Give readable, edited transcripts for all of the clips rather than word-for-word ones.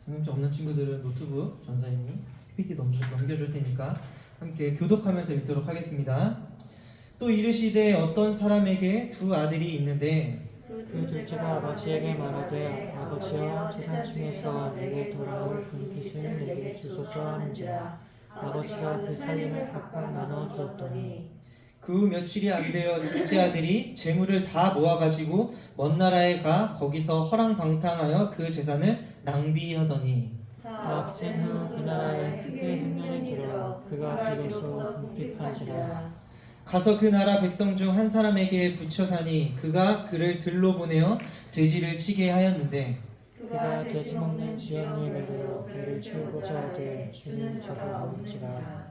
성경책 없는 친구들은 노트북 전사님이 PPT 넘겨줄 테니까 함께 교독하면서 읽도록 하겠습니다. 또 이르시되 어떤 사람에게 두 아들이 있는데 그 둘째가 아버지에게 말하되 아버지여 재산 중에서 내게 돌아올 분깃을 내게 주소서 하는지라. 아버지가 그 살림을 각각 나눠 주었더니 그 후 며칠이 안 되어 둘째 아들이 재물을 다 모아가지고 먼 나라에 가 거기서 허랑방탕하여 그 재산을 낭비하더니 다합센 후 그 나라에 크게 흉년이 들어 그가 비로소 궁핍한지라. 가서 그 나라 백성 중 한 사람에게 붙여 사니 그가 그를 들로 보내어 돼지를 치게 하였는데 그가 돼지 먹는 지연을 매들어 그를 치우고자 하되 주는 자가 없는지라.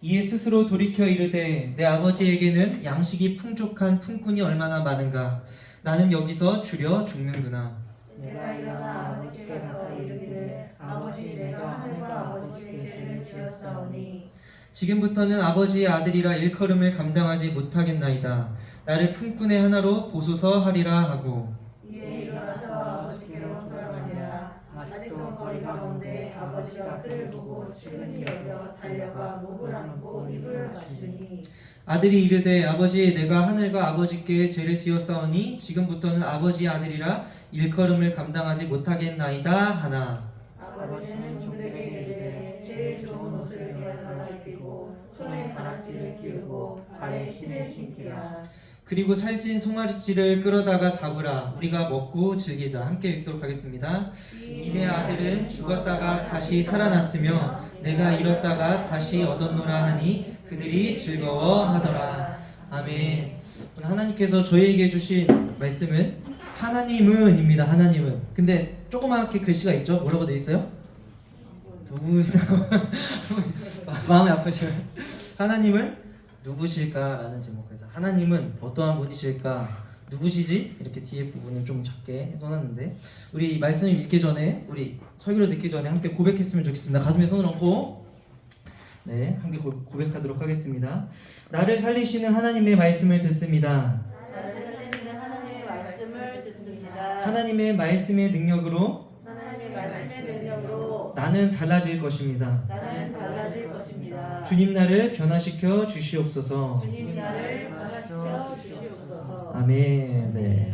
이에 스스로 돌이켜 이르되 내 아버지에게는 양식이 풍족한 품꾼이 얼마나 많은가. 나는 여기서 주려 죽는구나. 내가 일어나 아버지께 가서 이르기를 아버지 내가 하늘과 아버지께 죄를 지었사오니 지금부터는 아버지의 아들이라 일컬음을 감당하지 못하겠나이다. 나를 품꾼의 하나로 보소서 하리라 하고 이에 일어나서 아버지께로 돌아가니라. 아직도 거리가 먼데 아버지가 그를 보고 측은히 여겨 달려가 목을 안고 입을 맞추니 아들이 이르되 아버지 내가 하늘과 아버지께 죄를 지었사오니 지금부터는 아버지의 아들이라 일컬음을 감당하지 못하겠나이다 하나. 아버지는 종들에게 이르되 제일 좋은 옷을 내어달라 입히고 손에 가락지를 끼우고 발에 신을 신기라. 그리고 살찐 송아리띠를 끌어다가 잡으라. 우리가 먹고 즐기자. 함께 읽도록 하겠습니다. 이내 아들은 죽었다가 다시 살아났으며 내가 잃었다가 다시 얻었노라 하니 그들이 즐거워하더라. 아멘. 오늘 하나님께서 저희에게 주신 말씀은 하나님은입니다. 하나님은. 근데 조그맣게 글씨가 있죠? 뭐라고 되어 있어요? 마음이 아프죠? 하나님은 누구실까라는 제목에서 하나님은 어떠한 분이실까? 누구시지? 이렇게 뒤에 부분을 좀 작게 써놨는데 우리 말씀을 읽기 전에 우리 설교를 듣기 전에 함께 고백했으면 좋겠습니다. 가슴에 손을 얹고 네 함께 고백하도록 하겠습니다. 나를 살리시는 하나님의 말씀을 듣습니다. 나를 살리시는 하나님의 말씀을 듣습니다. 하나님의 말씀의 능력으로 하나님의 말씀의 능력으로 나는 달라질 것입니다. 나는 달라질 것입니다. 주님 나를 변화시켜 주시옵소서. 주님 나를 변화시켜 주시옵소서. 아멘. 네.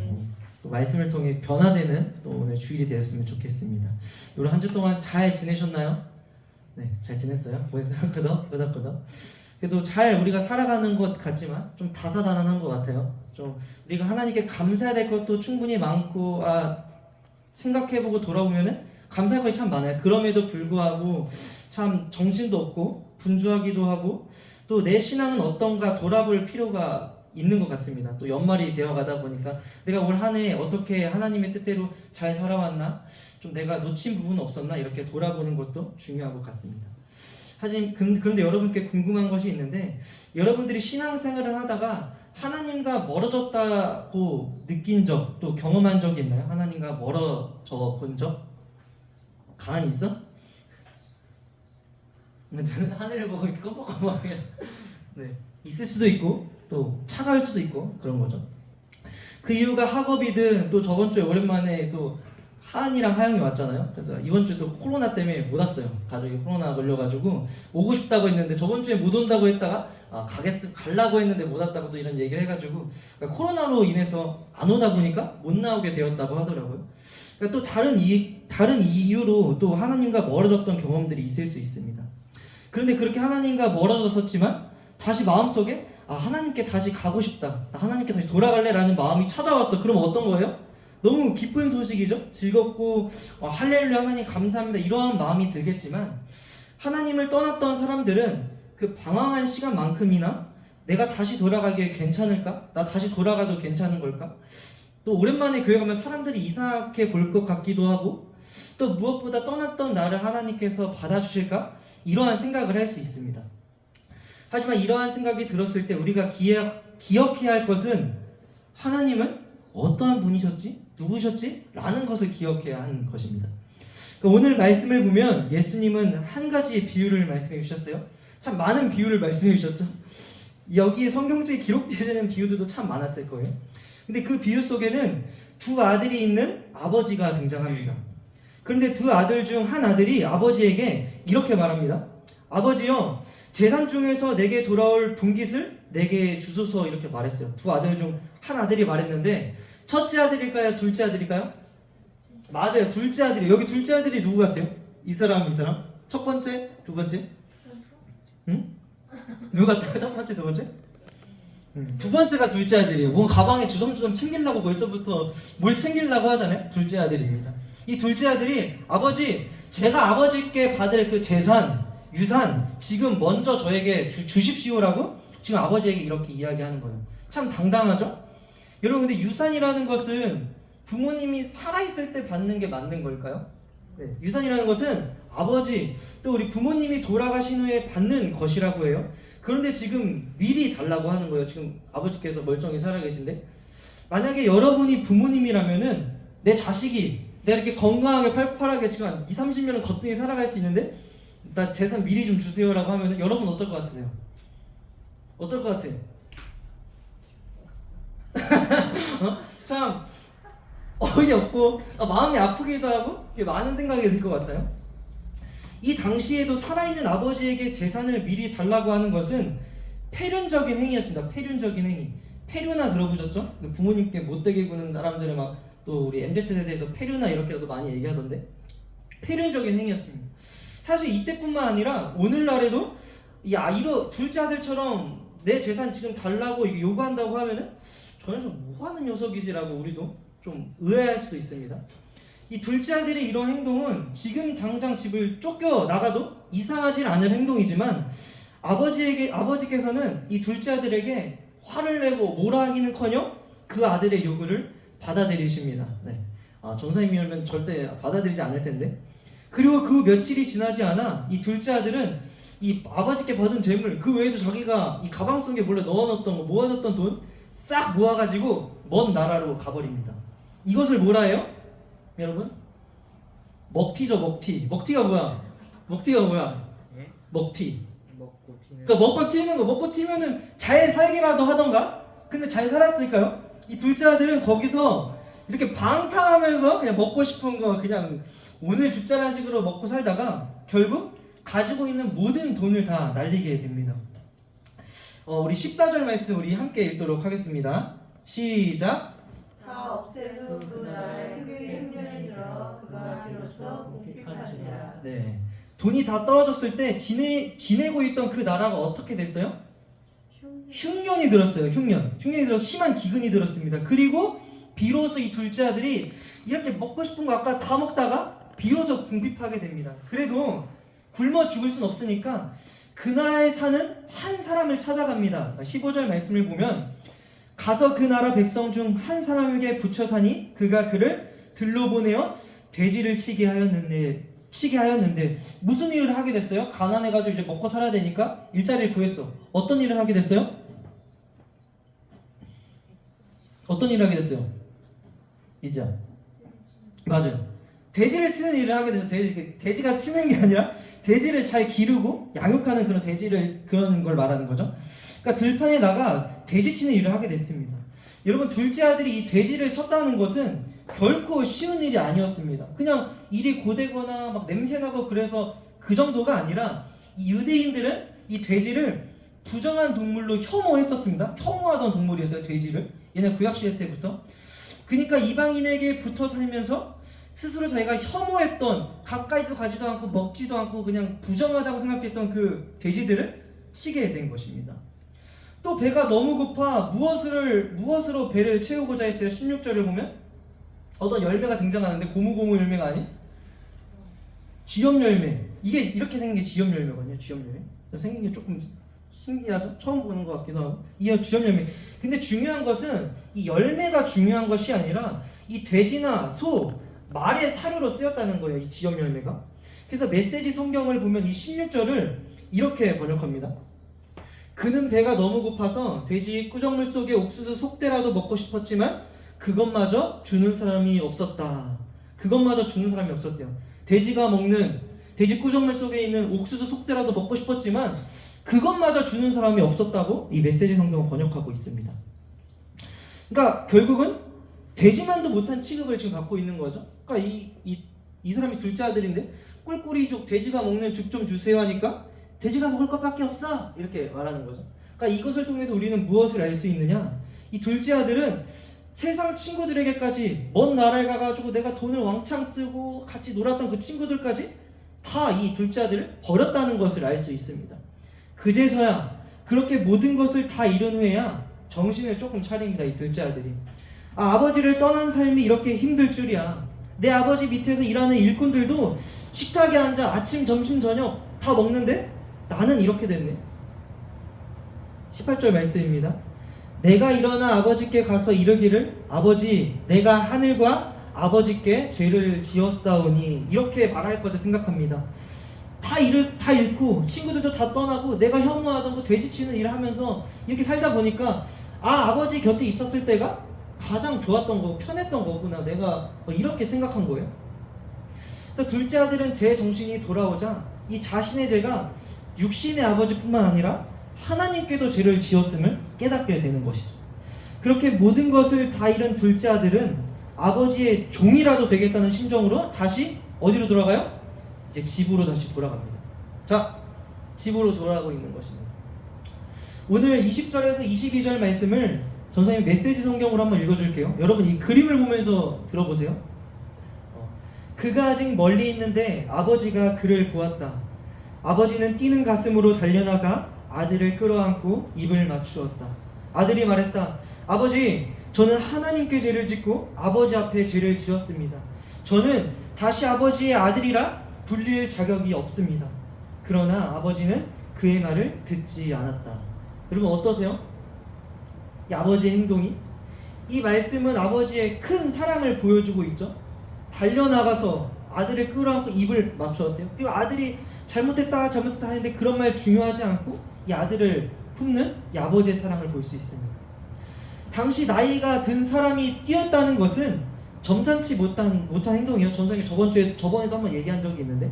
또 말씀을 통해 변화되는 또 오늘 주일이 되었으면 좋겠습니다. 오늘 한 주 동안 잘 지내셨나요? 네, 잘 지냈어요. 끄덕끄덕. 그래도 잘 우리가 살아가는 것 같지만 좀 다사다난한 것 같아요. 좀 우리가 하나님께 감사해야 될 것도 충분히 많고 생각해보고 돌아보면은 감사할 것이 참 많아요. 그럼에도 불구하고 참 정신도 없고 분주하기도 하고 또 내 신앙은 어떤가 돌아볼 필요가 있는 것 같습니다. 또 연말이 되어가다 보니까 내가 올 한 해 어떻게 하나님의 뜻대로 잘 살아왔나, 좀 내가 놓친 부분은 없었나 이렇게 돌아보는 것도 중요한 것 같습니다. 하지만 그런데 여러분께 궁금한 것이 있는데 여러분들이 신앙생활을 하다가 하나님과 멀어졌다고 느낀 적, 또 경험한 적이 있나요? 하나님과 멀어져 본 적? 가만히 있어? 하늘을 보고 이렇게 껌뻑껌뻑하게 네, 있을 수도 있고 또 찾아올 수도 있고 그런 거죠. 그 이유가 학업이든 또 저번 주에 오랜만에 또 하은이랑 하영이 왔잖아요. 그래서 이번 주 또 코로나 때문에 못 왔어요. 가족이 코로나 걸려가지고 오고 싶다고 했는데 저번 주에 못 온다고 했다가 가려고 했는데 못 왔다고 또 이런 얘기를 해가지고 그러니까 코로나로 인해서 안 오다 보니까 못 나오게 되었다고 하더라고요. 그러니까 또 다른 이유로 또 하나님과 멀어졌던 경험들이 있을 수 있습니다. 그런데 그렇게 하나님과 멀어졌었지만 다시 마음속에 하나님께 다시 가고 싶다, 나 하나님께 다시 돌아갈래 라는 마음이 찾아왔어. 그럼 어떤 거예요? 너무 기쁜 소식이죠. 즐겁고 할렐루야 하나님 감사합니다 이러한 마음이 들겠지만 하나님을 떠났던 사람들은 그 방황한 시간만큼이나 내가 다시 돌아가기에 괜찮을까? 나 다시 돌아가도 괜찮은 걸까? 또 오랜만에 교회 가면 사람들이 이상하게 볼 것 같기도 하고 또 무엇보다 떠났던 나를 하나님께서 받아주실까? 이러한 생각을 할 수 있습니다. 하지만 이러한 생각이 들었을 때 우리가 기억해야 할 것은 하나님은 어떠한 분이셨지? 누구셨지? 라는 것을 기억해야 하는 것입니다. 그러니까 오늘 말씀을 보면 예수님은 한 가지의 비유를 말씀해 주셨어요. 참 많은 비유를 말씀해 주셨죠. 여기에 성경책에 기록되는 비유들도 참 많았을 거예요. 근데 그 비유 속에는 두 아들이 있는 아버지가 등장합니다. 그런데 두 아들 중 한 아들이 아버지에게 이렇게 말합니다. 아버지요, 재산 중에서 내게 돌아올 분깃을 내게 주소서 이렇게 말했어요. 두 아들 중 한 아들이 말했는데 첫째 아들일까요? 둘째 아들일까요? 맞아요. 둘째 아들이. 여기 둘째 아들이 누구 같아요? 이 사람, 이 사람? 첫 번째? 두 번째? 응? 누구 같아요? 첫 번째, 두 번째? 두 번째가 둘째 아들이에요. 뭔 가방에 주섬주섬 챙기려고 벌써부터 뭘 챙기려고 하잖아요. 둘째 아들입니다. 이 둘째 아들이 아버지, 제가 아버지께 받을 그 재산, 유산 지금 먼저 저에게 주십시오라고 지금 아버지에게 이렇게 이야기하는 거예요. 참 당당하죠? 여러분, 근데 유산이라는 것은 부모님이 살아있을 때 받는 게 맞는 걸까요? 네, 유산이라는 것은 아버지 또 우리 부모님이 돌아가신 후에 받는 것이라고 해요. 그런데 지금 미리 달라고 하는 거예요. 지금 아버지께서 멀쩡히 살아계신데 만약에 여러분이 부모님이라면은 내 자식이 내가 이렇게 건강하게 팔팔하게 지금 한 20-30년은 거뜬히 살아갈 수 있는데 나 재산 미리 좀 주세요라고 하면은 여러분 어떨 것 같으세요? 어떨 것 같아요? 참 어이없고 마음이 아프기도 하고 많은 생각이 들 것 같아요. 이 당시에도 살아있는 아버지에게 재산을 미리 달라고 하는 것은 폐륜적인 행위였습니다. 폐륜적인 행위. 폐륜아 들어보셨죠? 부모님께 못되게 구는 사람들은 막 또 우리 MZ세대에서 폐륜아 이렇게라도 많이 얘기하던데 폐륜적인 행위였습니다. 사실 이때뿐만 아니라 오늘날에도 둘째 아들처럼 내 재산 지금 달라고 요구한다고 하면은 저 녀석 뭐하는 녀석이지라고 우리도 좀 의아할 수도 있습니다. 이 둘째 아들의 이런 행동은 지금 당장 집을 쫓겨 나가도 이상하진 않을 행동이지만 아버지께서는 이 둘째 아들에게 화를 내고 뭐라 하기는커녕 그 아들의 요구를 받아들이십니다. 네. 전사님이면 절대 받아들이지 않을 텐데. 그리고 그 며칠이 지나지 않아 이 둘째 아들은 이 아버지께 받은 재물 그 외에도 자기가 이 가방 속에 몰래 넣어놓던 모아놓던 돈 싹 모아가지고 먼 나라로 가버립니다. 이것을 뭐라 해요? 여러분? 먹튀죠. 먹튀가 뭐야? 예? 먹튀. 먹고 피는. 그러니까 먹고 튀는 거. 먹고 튀면은 잘 살기라도 하던가. 근데 잘 살았을까요? 이 둘째 아들은 거기서 이렇게 방탕하면서 그냥 먹고 싶은 거 그냥 오늘 죽자라는 식으로 먹고 살다가 결국 가지고 있는 모든 돈을 다 날리게 됩니다. 우리 14절 말씀 우리 함께 읽도록 하겠습니다. 시작. 다 없애고 그 나라에 흑의 흉년이 들어 그가 비로소 궁핍한지라. 네. 돈이 다 떨어졌을 때 지내고 있던 그 나라가 어떻게 됐어요? 흉년이 들었어요. 흉년이 들어서 심한 기근이 들었습니다. 그리고 비로소 이 둘째 아들이 이렇게 먹고 싶은 거 아까 다 먹다가 비로소 궁핍하게 됩니다. 그래도 굶어 죽을 순 없으니까 그 나라에 사는 한 사람을 찾아갑니다. 15절 말씀을 보면 가서 그 나라 백성 중 한 사람에게 붙여 사니 그가 그를 들러 보내어 돼지를 치게 하였는데 무슨 일을 하게 됐어요? 가난해가지고 이제 먹고 살아야 되니까 일자리를 구했어. 어떤 일을 하게 됐어요? 이제 맞아요. 돼지를 치는 일을 하게 돼서 돼지가 치는 게 아니라 돼지를 잘 기르고 양육하는 그런 걸 말하는 거죠. 그러니까 들판에 나가 돼지 치는 일을 하게 됐습니다. 여러분, 둘째 아들이 이 돼지를 쳤다는 것은 결코 쉬운 일이 아니었습니다. 그냥 일이 고되거나 막 냄새나고 그래서 그 정도가 아니라 이 유대인들은 이 돼지를 부정한 동물로 혐오했었습니다. 혐오하던 동물이었어요, 돼지를. 얘네 구약시대 때부터. 그러니까 이방인에게 붙어 살면서 스스로 자기가 혐오했던, 가까이도 가지도 않고 먹지도 않고 그냥 부정하다고 생각했던 그 돼지들을 치게 된 것입니다. 또 배가 너무 고파 무엇으로 배를 채우고자 했어요? 16절을 보면 어떤 열매가 등장하는데 고무고무 열매가 아닌 쥐염 열매. 이게 이렇게 생긴 게 쥐염 열매거든요. 쥐염 열매. 생긴 게 조금 신기하죠? 처음 보는 것 같기도 하고. 이게 쥐염 열매. 근데 중요한 것은 이 열매가 중요한 것이 아니라 이 돼지나 소, 말의 사료로 쓰였다는 거예요. 이 쥐염 열매가. 그래서 메시지 성경을 보면 이 16절을 이렇게 번역합니다. 그는 배가 너무 고파서 돼지 꾸정물 속에 옥수수 속대라도 먹고 싶었지만 그것마저 주는 사람이 없었다. 돼지 꾸정물 속에 있는 옥수수 속대라도 먹고 싶었지만 그것마저 주는 사람이 없었다고 이 메시지 성경을 번역하고 있습니다. 그러니까 결국은 돼지만도 못한 취급을 지금 받고 있는 거죠. 그러니까 이 이 사람이 둘째 아들인데 꿀꿀이족 돼지가 먹는 죽 좀 주세요 하니까 돼지가 먹을 것밖에 없어 이렇게 말하는 거죠. 그러니까 이것을 통해서 우리는 무엇을 알 수 있느냐? 이 둘째 아들은 세상 친구들에게까지 먼 나라에 가가지고 내가 돈을 왕창 쓰고 같이 놀았던 그 친구들까지 다 이 둘째 아들을 버렸다는 것을 알 수 있습니다. 그제서야 그렇게 모든 것을 다 이룬 후에야 정신을 조금 차립니다. 이 둘째 아들이. 아버지를 떠난 삶이 이렇게 힘들 줄이야. 내 아버지 밑에서 일하는 일꾼들도 식탁에 앉아 아침, 점심, 저녁 다 먹는데 나는 이렇게 됐네. 18절 말씀입니다. 내가 일어나 아버지께 가서 이르기를 아버지 내가 하늘과 아버지께 죄를 지었사오니 이렇게 말할 것을 생각합니다. 다 잃고 친구들도 다 떠나고 내가 혐오하던 거 돼지치는 일을 하면서 이렇게 살다 보니까 아버지 곁에 있었을 때가 가장 좋았던 거 편했던 거구나 내가 이렇게 생각한 거예요. 그래서 둘째 아들은 제 정신이 돌아오자 이 자신의 죄가 육신의 아버지뿐만 아니라 하나님께도 죄를 지었음을 깨닫게 되는 것이죠. 그렇게 모든 것을 다 잃은 둘째 아들은 아버지의 종이라도 되겠다는 심정으로 다시 어디로 돌아가요? 이제 집으로 다시 돌아갑니다. 자, 집으로 돌아가고 있는 것입니다. 오늘 20절에서 22절 말씀을 전사님 메시지 성경으로 한번 읽어줄게요. 여러분 이 그림을 보면서 들어보세요. 그가 아직 멀리 있는데 아버지가 그를 보았다. 아버지는 뛰는 가슴으로 달려나가 아들을 끌어안고 입을 맞추었다. 아들이 말했다. 아버지, 저는 하나님께 죄를 짓고 아버지 앞에 죄를 지었습니다. 저는 다시 아버지의 아들이라 불릴 자격이 없습니다. 그러나 아버지는 그의 말을 듣지 않았다. 여러분 어떠세요? 이 아버지의 행동이? 이 말씀은 아버지의 큰 사랑을 보여주고 있죠. 달려나가서 아들을 끌어안고 입을 맞추었대요. 그리고 아들이 잘못했다 하는데 그런 말 중요하지 않고 이 아들을 품는 이 아버지의 사랑을 볼 수 있습니다. 당시 나이가 든 사람이 뛰었다는 것은 점잖지 못한 행동이에요. 전성이 저번에도 한번 얘기한 적이 있는데,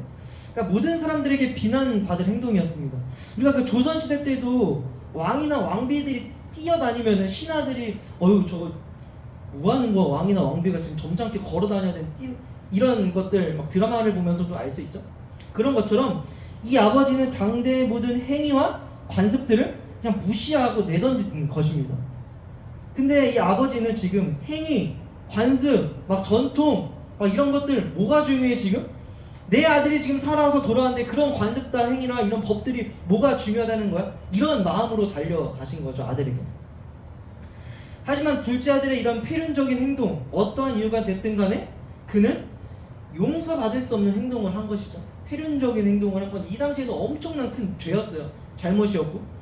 그러니까 모든 사람들에게 비난받을 행동이었습니다. 우리가 그 조선시대 때도 왕이나 왕비들이 뛰어다니면은 신하들이 저거 뭐하는 거야 왕이나 왕비가 지금 점잖게 걸어다녀야 되는 이런 것들 막 드라마를 보면서도 알 수 있죠. 그런 것처럼 이 아버지는 당대의 모든 행위와 관습들을 그냥 무시하고 내던진 것입니다. 근데 이 아버지는 지금 행위, 관습, 막 전통, 막 이런 것들 뭐가 중요해 지금? 내 아들이 지금 살아서 돌아왔는데 그런 관습다 행위나 이런 법들이 뭐가 중요하다는 거야? 이런 마음으로 달려가신 거죠, 아들에게. 하지만 둘째 아들의 이런 필연적인 행동, 어떠한 이유가 됐든 간에 그는 용서받을 수 없는 행동을 한 것이죠. 필연적인 행동을 한 건 이 당시에도 엄청난 큰 죄였어요. 잘못이었고.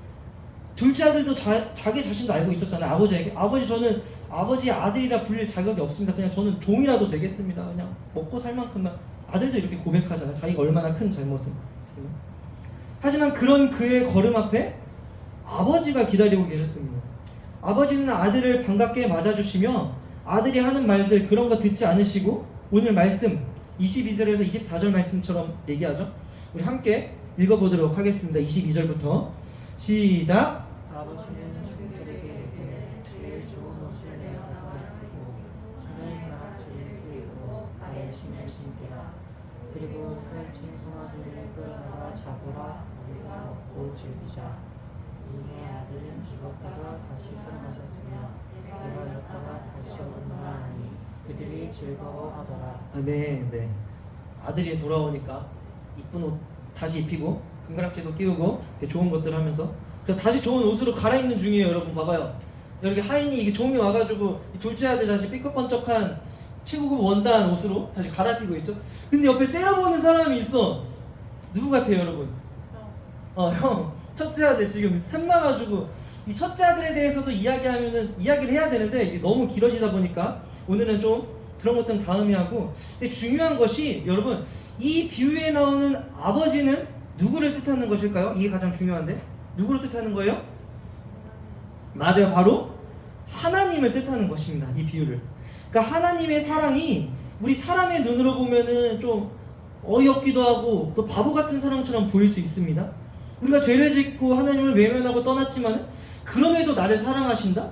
둘째 아들도 자기 자신도 알고 있었잖아요. 아버지에게. 아버지, 저는 아버지의 아들이라 불릴 자격이 없습니다. 그냥 저는 종이라도 되겠습니다. 그냥 먹고 살 만큼만. 아들도 이렇게 고백하잖아요. 자기가 얼마나 큰 잘못을 했으면. 하지만 그런 그의 걸음 앞에 아버지가 기다리고 계셨습니다. 아버지는 아들을 반갑게 맞아주시며 아들이 하는 말들 그런 거 듣지 않으시고 오늘 말씀 22절에서 24절 말씀처럼 얘기하죠. 우리 함께 읽어보도록 하겠습니다. 22절부터 시작. 아버지는 종들에게 제일 좋은 옷을 내어놔 입히고 손에 나락지를 그리고 발에 신을 신기라. 그리고 살찐 송아지를 끌어다가 잡으라. 우리가 먹고 즐기자. 이내 아들은 죽었다가 다시 살아나셨으며 내가 다시 얻었노라 하니 그들이 즐거워하더라. 아멘. 네. 아들이 돌아오니까 이쁜 옷 다시 입히고 금가락지도 끼우고 이렇게 좋은 것들 하면서 다시 좋은 옷으로 갈아입는 중이에요. 여러분 봐봐요. 여기 하인이 이게 종이 와가지고 둘째 아들 다시 삐걱번쩍한 최고급 원단 옷으로 다시 갈아입히고 있죠. 근데 옆에 째려보는 사람이 있어. 누구 같아요, 여러분? 형. 첫째 아들 지금 샘나가지고 이 첫째 아들에 대해서도 이야기를 해야 되는데 이게 너무 길어지다 보니까 오늘은 좀 그런 것들은 다음에 하고. 근데 중요한 것이 여러분 이 비유에 나오는 아버지는 누구를 뜻하는 것일까요? 이게 가장 중요한데 누구를 뜻하는 거예요? 맞아요. 바로 하나님을 뜻하는 것입니다. 이 비유를. 그러니까 하나님의 사랑이 우리 사람의 눈으로 보면은 좀 어이없기도 하고 또 바보 같은 사랑처럼 보일 수 있습니다. 우리가 죄를 짓고 하나님을 외면하고 떠났지만 그럼에도 나를 사랑하신다?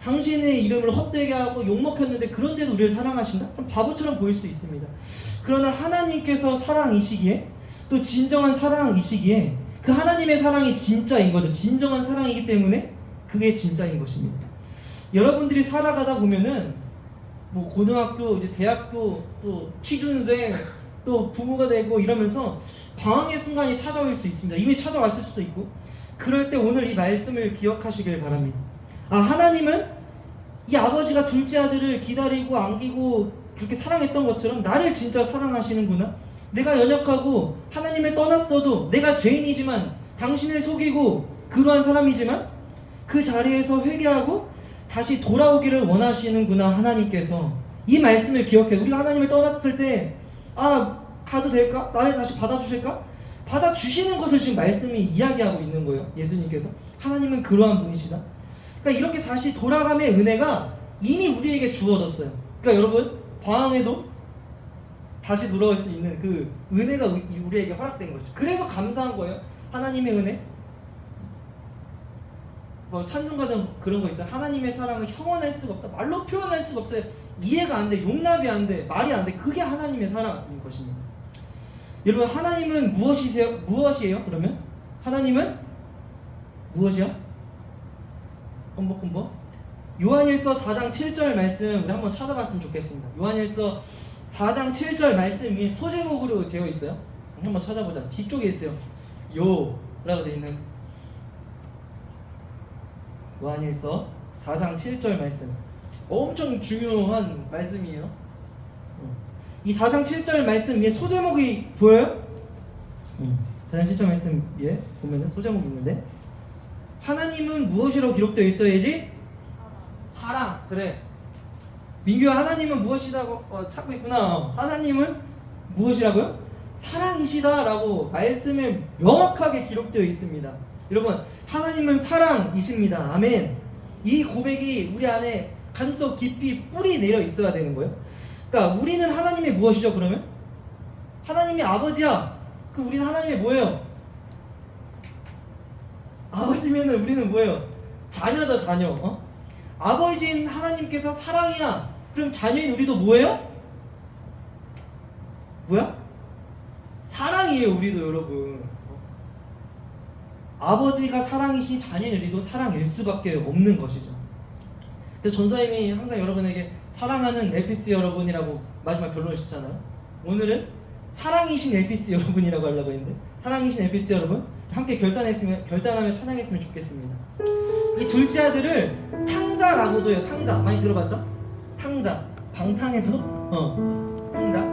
당신의 이름을 헛되게 하고 욕먹혔는데 그런데도 우리를 사랑하신다? 그럼 바보처럼 보일 수 있습니다. 그러나 하나님께서 사랑이시기에 또 진정한 사랑이시기에 그 하나님의 사랑이 진짜인 거죠. 진정한 사랑이기 때문에 그게 진짜인 것입니다. 여러분들이 살아가다 보면은 뭐 고등학교, 이제 대학교, 또 취준생, 또 부모가 되고 이러면서 방황의 순간이 찾아올 수 있습니다. 이미 찾아왔을 수도 있고. 그럴 때 오늘 이 말씀을 기억하시길 바랍니다. 아, 하나님은 이 아버지가 둘째 아들을 기다리고 안기고 그렇게 사랑했던 것처럼 나를 진짜 사랑하시는구나. 내가 연약하고 하나님을 떠났어도 내가 죄인이지만 당신을 속이고 그러한 사람이지만 그 자리에서 회개하고 다시 돌아오기를 원하시는구나. 하나님께서 이 말씀을 기억해. 우리가 하나님을 떠났을 때 가도 될까? 나를 다시 받아주실까? 받아주시는 것을 지금 말씀이 이야기하고 있는 거예요. 예수님께서. 하나님은 그러한 분이시다. 그러니까 이렇게 다시 돌아감의 은혜가 이미 우리에게 주어졌어요. 그러니까 여러분, 방황에도 다시 돌아올 수 있는 그 은혜가 우리에게 허락된 것이죠. 그래서 감사한 거예요. 하나님의 은혜. 뭐 찬송가든 그런 거 있죠. 하나님의 사랑을 형언할 수가 없다. 말로 표현할 수가 없어요. 이해가 안 돼. 용납이 안 돼. 말이 안 돼. 그게 하나님의 사랑인 것입니다. 여러분, 하나님은 무엇이에요? 그러면 하나님은 무엇이야? 껌벅껌벅. 요한일서 4장 7절 말씀 우리 한번 찾아봤으면 좋겠습니다. 요한일서 4장 7절 말씀 위에 소제목으로 되어 있어요. 한번 찾아보자. 뒤쪽에 있어요. 요라고 되어 있는 요한일서 4장 7절 말씀. 엄청 중요한 말씀이에요. 이 4장 7절 말씀 위에 소제목이 보여요? 4장 7절 말씀 위에 보면 소제목이 있는데, 하나님은 무엇이라고 기록되어 있어야지? 사랑. 그래. 민규야, 하나님은 무엇이라고 찾고 있구나. 하나님은 무엇이라고요? 사랑이시다라고 말씀에 명확하게 기록되어 있습니다. 여러분, 하나님은 사랑이십니다. 아멘. 이 고백이 우리 안에 가슴속 깊이 뿌리 내려 있어야 되는 거예요. 그러니까 우리는 하나님의 무엇이죠? 그러면 하나님이 아버지야. 그 우리는 하나님의 뭐예요? 아버지면은 우리는 뭐예요? 자녀죠, 자녀. 아버지인 하나님께서 사랑이야. 그럼 자녀인 우리도 뭐예요? 뭐야? 사랑이에요, 우리도. 여러분, 아버지가 사랑이시 자녀인 우리도 사랑일 수밖에 없는 것이죠. 그래서 전사님이 항상 여러분에게 사랑하는 엘피스 여러분이라고 마지막 결론을 짓잖아요. 오늘은 사랑이신 엘피스 여러분이라고 하려고 했는데, 사랑이신 엘피스 여러분 함께 결단하며 찬양했으면 좋겠습니다. 이 둘째 아들을 탕자라고도 해요. 탕자 많이 들어봤죠? 탕자. 방탕에서 탕자.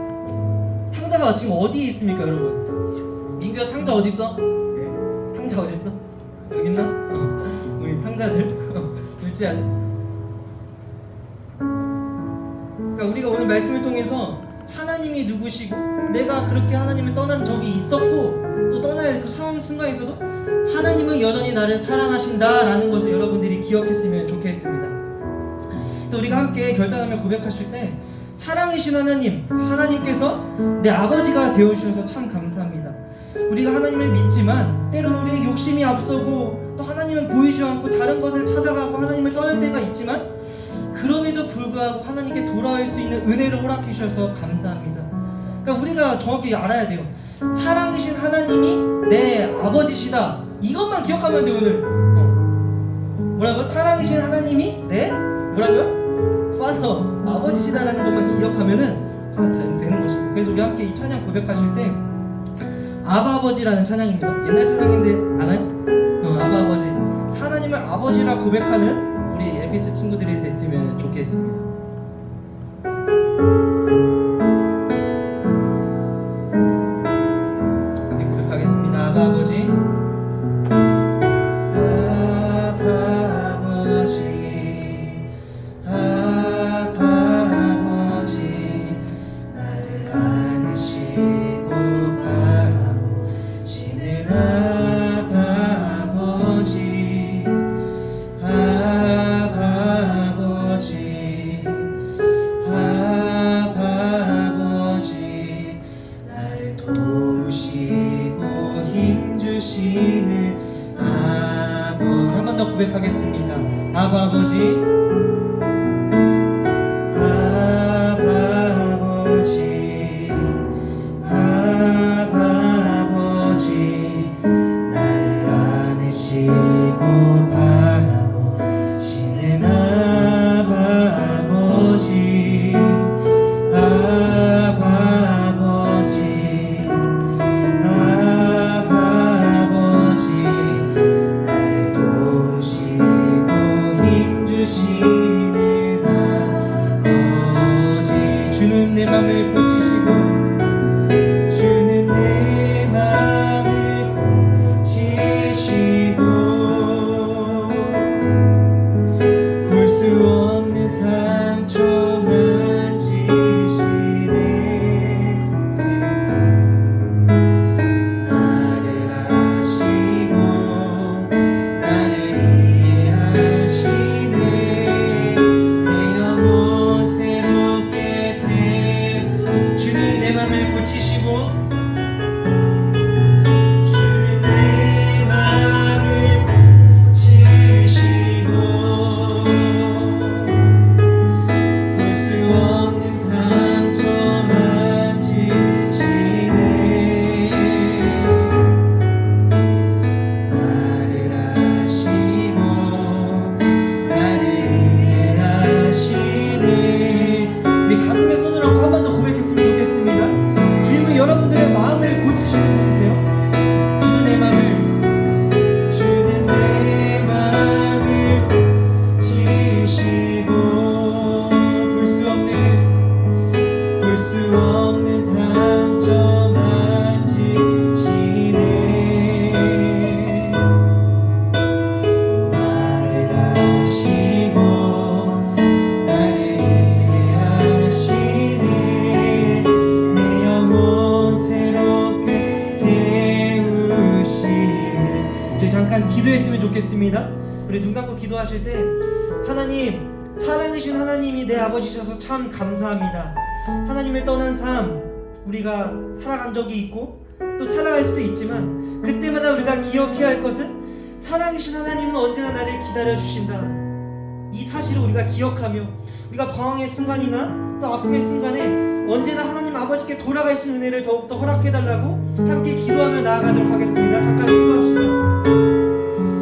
탕자가 지금 어디에 있습니까, 여러분? 민규야, 탕자 어디 있어? 탕자 어디 있어? 여기 있나? 우리 탕자들. 둘째 아들. 그러니까 우리가 오늘 말씀을 통해서 하나님이 누구시고 내가 그렇게 하나님을 떠난 적이 있었고 또 떠날 그 상황 순간에서도 하나님은 여전히 나를 사랑하신다라는 것을 여러분들이 기억했으면 좋겠습니다. 그래서 우리가 함께 결단하며 고백하실 때, 사랑이신 하나님께서 내 아버지가 되어주셔서 참 감사합니다. 우리가 하나님을 믿지만 때로는 우리의 욕심이 앞서고 또 하나님은 보이지 않고 다른 것을 찾아가고 하나님을 떠날 때가 있지만, 그럼에도 불구하고 하나님께 돌아올 수 있는 은혜를 허락해 주셔서 감사합니다. 그러니까 우리가 정확히 알아야 돼요. 사랑이신 하나님이 내 아버지시다. 이것만 기억하면 돼. 오늘 뭐라고? 사랑이신 하나님이 내 뭐라고요? 파더, 아버지시다라는 것만 기억하면은 다 되는 것입니다. 그래서 우리 함께 이 찬양 고백하실 때 아바 아버지라는 찬양입니다. 옛날 찬양인데 아나요? 아바 아버지. 하나님을 아버지라 고백하는 우리 에피스 친구들이 됐으면 좋겠습니다. 함께 고백하겠습니다. 아바 아버지. 아바 아버지. 아바 아버지. 나를 안으시고 바라보시는 아바 아버지. 나를 도우시고 힘주시는 아버. 한 번 더 고백하겠습니다. 아바 아버지. 지키시는 아버지 주는 내 맘을 고치시고 주는 내 맘을 고치시고 볼 수 없는 상처 만지시네 나를 아시고 나를 이해하시네 내 영혼 새롭게 주는 내 맘을 고치시고 주는 내 맘을 고치시고 볼 수 없는 상처 만지시네 나를 아시고 나를 이해하시네 우리 가슴에 손을 얹고 한 번 더 고백했으면 좋겠습니다. 주님은 여러분들의 마음을 고치시는 분이세요. 주는 내 맘을 고치시고 볼 수 없는 상처 만지시네 나를 아시고 나를 이해하시네 내 영혼 새롭게 세우시네 저희 잠깐 기도했으면 좋겠습니다. 우리 눈 감고 기도하실 때 하나님 사랑이신 하나님이 내 아버지셔서 참 감사합니다. 하나님을 떠난 삶 우리가 살아간 적이 있고 또 살아갈 수도 있지만 그때마다 우리가 기억해야 할 것은 사랑이신 하나님은 언제나 나를 기다려주신다. 이 사실을 우리가 기억하며 우리가 방황의 순간이나 또 아픔의 순간에 언제나 하나님 아버지께 돌아갈 수 있는 은혜를 더욱더 허락해달라고 함께 기도하며 나아가도록 하겠습니다. 잠깐 기도합시다.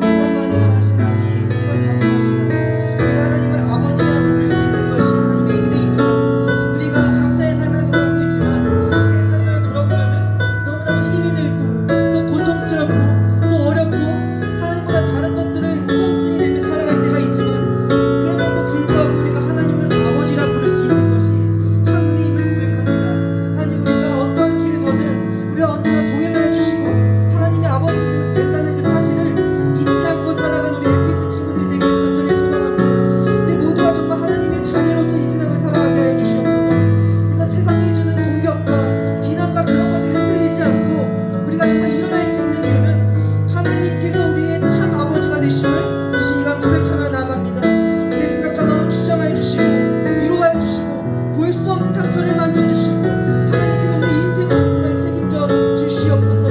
사랑하는 하나님 참 감사합니다. 우리가 하나님을 아버지라 부를 수 있는 것이 하나님의 은혜입니다. 우리가 각자의 삶을 살아가고 있지만 우리의 삶을 돌아보면 너무나도 힘이 들고 또 고통스럽고 또 어렵고 하나님보다 다른 것들을 우선순위 내며 살아갈 때가 있지만 그럼에도 불구하고 우리가 하나님을 아버지라 부를 수 있는 것이 참 은혜임을 고백합니다. 하나님 우리가 어떠한 길에서든 우리와 언제나 동행하여 주시고 하나님의 아버지 된다는 그 사실을 잊지 않고 살아간 우리 에피스 친구들이 되길 간절히 소망합니다. 우리 모두가 정말 하나님의 자녀로서 이 세상을 살아가게 하여 주시옵소서. 그래서 세상이 주는 공격과 비난과 그런 것에 흔들리지 않고 우리가 정말 일어날 수 있는 이유는 하나님께서 우리의 참 아버지가 되심을 이 시간 고백하며 나아갑니다. 우리의 생각과 마음 주장하여 주시고 위로하여 주시고 볼 수 없는 상처를 만져주시고 하나님께서 우리 인생을 정말 책임져 주시옵소서.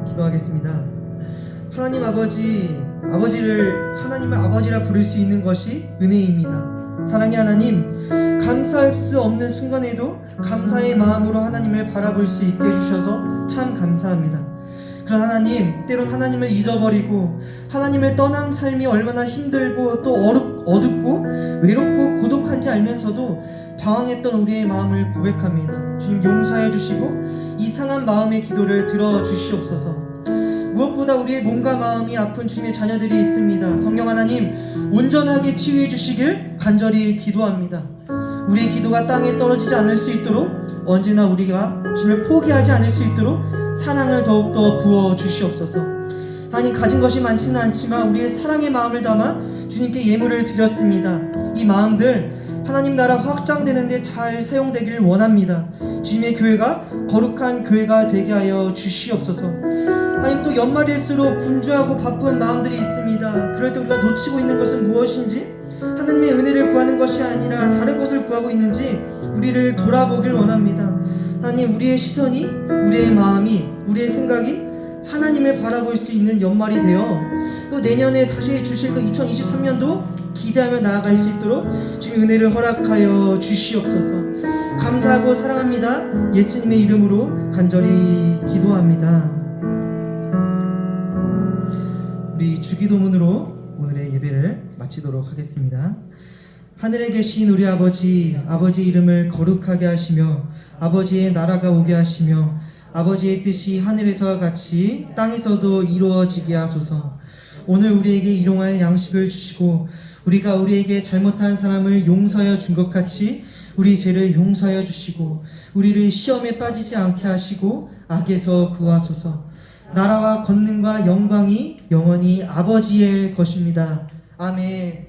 기도하겠습니다. 하나님 아버지를 하나님을 아버지라 부를 수 있는 것이 은혜입니다. 사랑의 하나님, 감사할 수 없는 순간에도 감사의 마음으로 하나님을 바라볼 수 있게 해주셔서 참 감사합니다. 그런 하나님, 때론 하나님을 잊어버리고 하나님을 떠난 삶이 얼마나 힘들고 또 어둡고 외롭고 고독한지 알면서도 방황했던 우리의 마음을 고백합니다. 주님 용서해 주시고 이 상한 마음의 기도를 들어주시옵소서. 무엇보다 우리의 몸과 마음이 아픈 주님의 자녀들이 있습니다. 성령 하나님 온전하게 치유해 주시길 간절히 기도합니다. 우리의 기도가 땅에 떨어지지 않을 수 있도록 언제나 우리가 주님을 포기하지 않을 수 있도록 사랑을 더욱더 부어 주시옵소서. 하나님 가진 것이 많지는 않지만 우리의 사랑의 마음을 담아 주님께 예물을 드렸습니다. 이 마음들 하나님 나라 확장되는데 잘 사용되길 원합니다. 주님의 교회가 거룩한 교회가 되게 하여 주시옵소서. 하나님 또 연말일수록 분주하고 바쁜 마음들이 있습니다. 그럴 때 우리가 놓치고 있는 것은 무엇인지 하나님의 은혜를 구하는 것이 아니라 다른 것을 구하고 있는지 우리를 돌아보길 원합니다. 하나님 우리의 시선이 우리의 마음이 우리의 생각이 하나님을 바라볼 수 있는 연말이 되어 또 내년에 다시 주실 그 2023년도 기대하며 나아갈 수 있도록 주님 은혜를 허락하여 주시옵소서. 감사하고 사랑합니다. 예수님의 이름으로 간절히 기도합니다. 우리 주기도문으로 오늘의 예배를 마치도록 하겠습니다. 하늘에 계신 우리 아버지, 아버지 이름을 거룩하게 하시며 아버지의 나라가 오게 하시며 아버지의 뜻이 하늘에서와 같이 땅에서도 이루어지게 하소서. 오늘 우리에게 일용할 양식을 주시고 우리가 우리에게 잘못한 사람을 용서하여 준 것 같이 우리 죄를 용서하여 주시고 우리를 시험에 빠지지 않게 하시고 악에서 구하소서. 나라와 권능과 영광이 영원히 아버지의 것입니다. 아멘.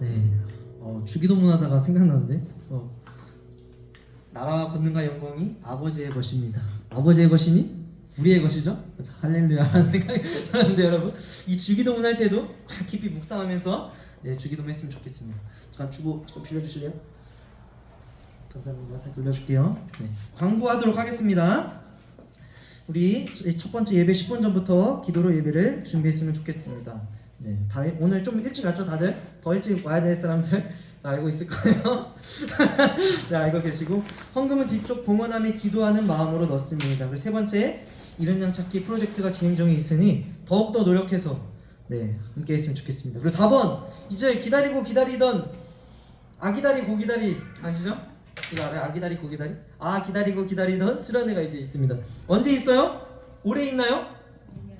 네, 주기도문 하다가 생각나는데 나라와 권능과 영광이 아버지의 것입니다. 아버지의 것이니 우리의 것이죠. 그래서 할렐루야라는 생각이 드는데 여러분 이 주기도문 할 때도 잘 깊이 묵상하면서 주기도문 했으면 좋겠습니다. 잠깐 주보 좀 빌려주실래요? 감사합니다. 다시 돌려줄게요. 네, 광고하도록 하겠습니다. 우리 첫 번째 예배 10분 전부터 기도로 예배를 준비했으면 좋겠습니다. 네, 오늘 좀 일찍 왔죠 다들? 더 일찍 와야 될 사람들 자, 알고 있을 거예요. 네, 알고 계시고 헌금은 뒤쪽 봉헌함에 기도하는 마음으로 넣습니다. 그리고 세 번째 이른 양 찾기 프로젝트가 진행 중에 있으니 더욱더 노력해서 함께 했으면 좋겠습니다. 그리고 4번 이제 기다리던 아기다리 고기다리 아시죠? 이거 알아요? 아기다리 고기다리? 기다리고 기다리던 수련회가 이제 있습니다. 언제 있어요? 올해 있나요?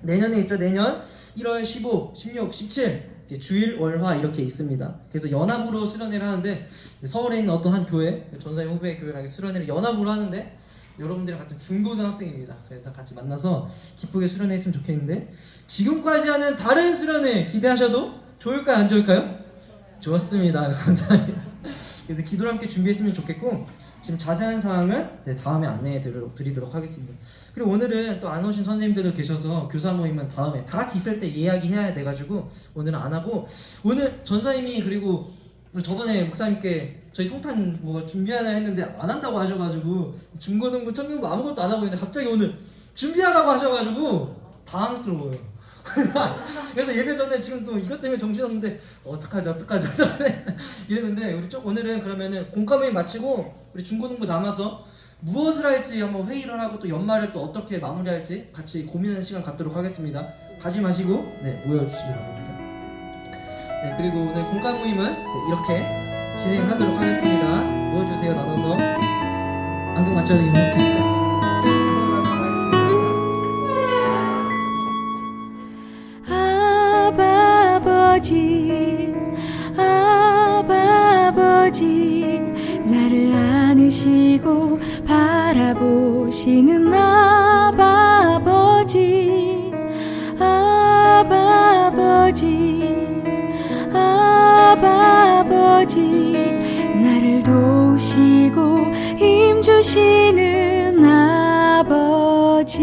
내년에 있죠. 내년 1월 15, 16, 17 주일, 월화 이렇게 있습니다. 그래서 연합으로 수련회를 하는데 서울에 있는 어떤 한 교회, 전사님 후배 교회랑 수련회를 연합으로 하는데 여러분들이랑 같은 중고등학생입니다. 그래서 같이 만나서 기쁘게 수련회 했으면 좋겠는데 지금까지 하는 다른 수련회 기대하셔도 좋을까요? 안 좋을까요? 좋습니다. 감사합니다. 그래서 기도를 함께 준비했으면 좋겠고 지금 자세한 사항은 다음에 안내해 드리도록 하겠습니다. 그리고 오늘은 또 안 오신 선생님들도 계셔서 교사 모임은 다음에 다 같이 있을 때 이야기해야 돼가지고 오늘은 안 하고 오늘 전사님이 그리고 저번에 목사님께 저희 성탄 뭐 준비하나 했는데 안 한다고 하셔가지고 중고등부 청년부 아무것도 안 하고 있는데 갑자기 오늘 준비하라고 하셔가지고 당황스러워요. 그래서 예배 전에 지금 또 이것 때문에 정신없는데 어떡하죠 이랬는데 우리 오늘은 그러면은 공과모임 마치고 우리 중고등부 남아서 무엇을 할지 한번 회의를 하고 또 연말을 또 어떻게 마무리할지 같이 고민하는 시간 갖도록 하겠습니다. 가지 마시고 모여주시기 바랍니다. 그리고 오늘 공과모임은 이렇게 진행하도록 하겠습니다. 모여주세요. 나눠서 안경 맞춰야 되겠네. 아버지 나를 안으시고 바라보시는 아버지 나를 도우시고 힘주시는 아버지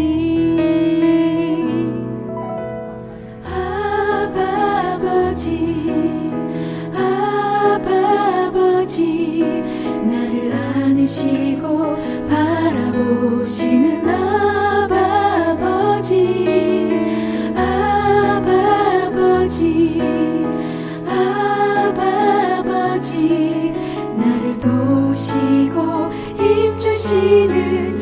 나를 안으시고 바라보시는 아버지 나를 도우시고 힘주시는